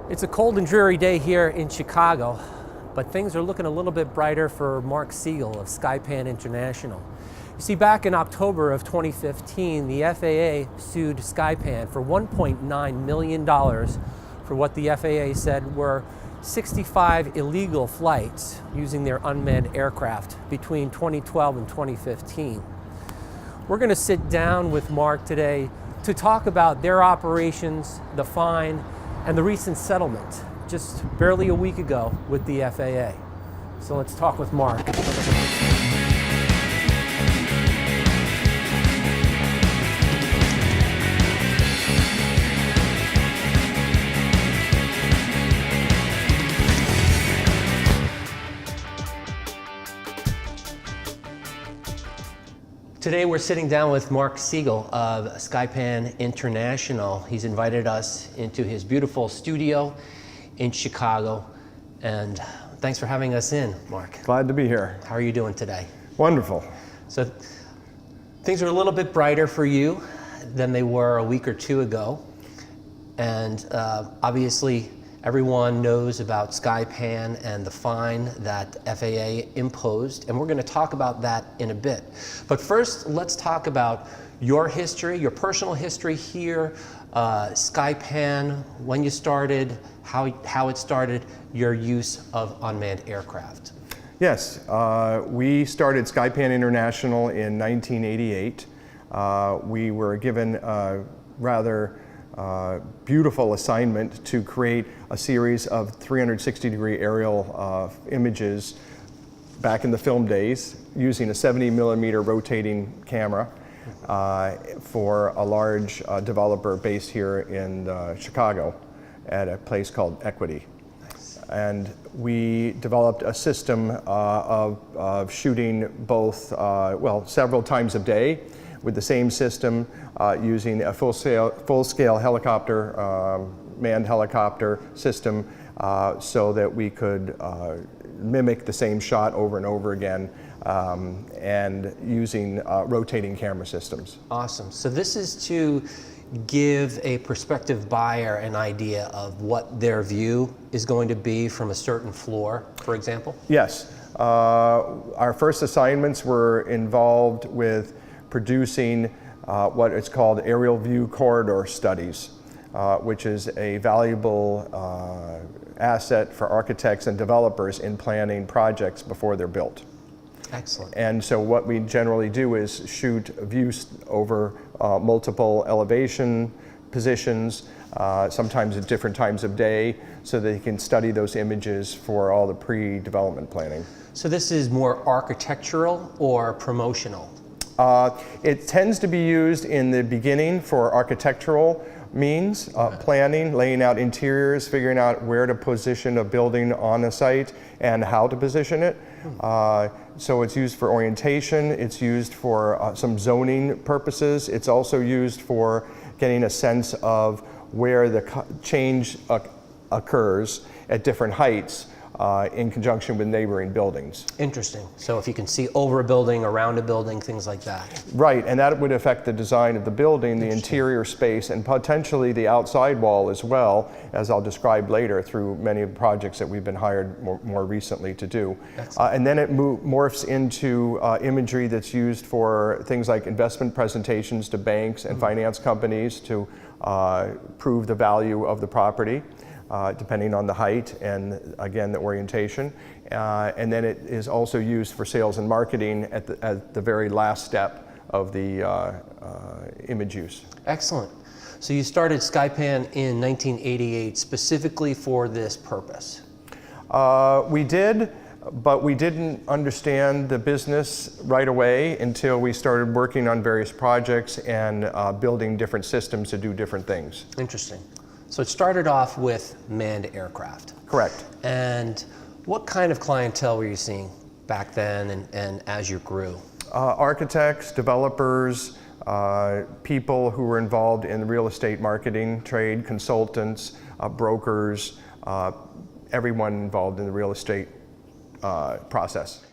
It's a cold and dreary day here in Chicago, but things are looking a little bit brighter for Mark Siegel of Skypan International. You see, back in October of 2015, the FAA sued Skypan for $1.9 million for what the FAA said were 65 illegal flights using their unmanned aircraft between 2012 and 2015. We're going to sit down with Mark today to talk about their operations, the fine, and the recent settlement just barely a week ago with the FAA. So let's talk with Mark. Today we're sitting down with Mark Siegel of Skypan International. He's invited us into his beautiful studio in Chicago. And thanks for having us in, Mark. Glad to be here. How are you doing today? Wonderful. So things are a little bit brighter for you than they were a week or two ago. And obviously everyone knows about Skypan and the fine that FAA imposed, and we're going to talk about that in a bit. But first, let's talk about your history, your personal history here, Skypan, when you started, how it started, your use of unmanned aircraft. Yes, we started Skypan International in 1988. We were given a rather beautiful assignment to create a series of 360-degree aerial images back in the film days using a 70-millimeter rotating camera for a large developer based here in Chicago at a place called Equity. Nice. And we developed a system of shooting both, several times a day with the same system, using a full-scale helicopter, manned helicopter system, so that we could mimic the same shot over and over again, and using rotating camera systems. Awesome. So this is to give a prospective buyer an idea of what their view is going to be from a certain floor, for example? Yes. Our first assignments were involved with producing what is called aerial view corridor studies, which is a valuable asset for architects and developers in planning projects before they're built. Excellent. And so what we generally do is shoot views over multiple elevation positions, sometimes at different times of day, so they can study those images for all the pre-development planning. So this is more architectural or promotional? It tends to be used in the beginning for architectural means, planning, laying out interiors, figuring out where to position a building on a site and how to position it. So it's used for orientation, it's used for some zoning purposes, it's also used for getting a sense of where the change occurs at different heights in conjunction with neighboring buildings. Interesting. So if you can see over a building, around a building, things like that. Right, and that would affect the design of the building, the interior space, and potentially the outside wall as well, as I'll describe later through many of the projects that we've been hired more recently to do. And then it morphs into imagery that's used for things like investment presentations to banks and finance companies to prove the value of the property. Depending on the height and, again, the orientation. And then it is also used for sales and marketing at the very last step of the image use. Excellent. So you started Skypan in 1988 specifically for this purpose? We did, but we didn't understand the business right away until we started working on various projects and building different systems to do different things. Interesting. So it started off with manned aircraft. Correct. And what kind of clientele were you seeing back then and as you grew? Architects, developers, people who were involved in the real estate marketing trade, consultants, brokers, everyone involved in the real estate process.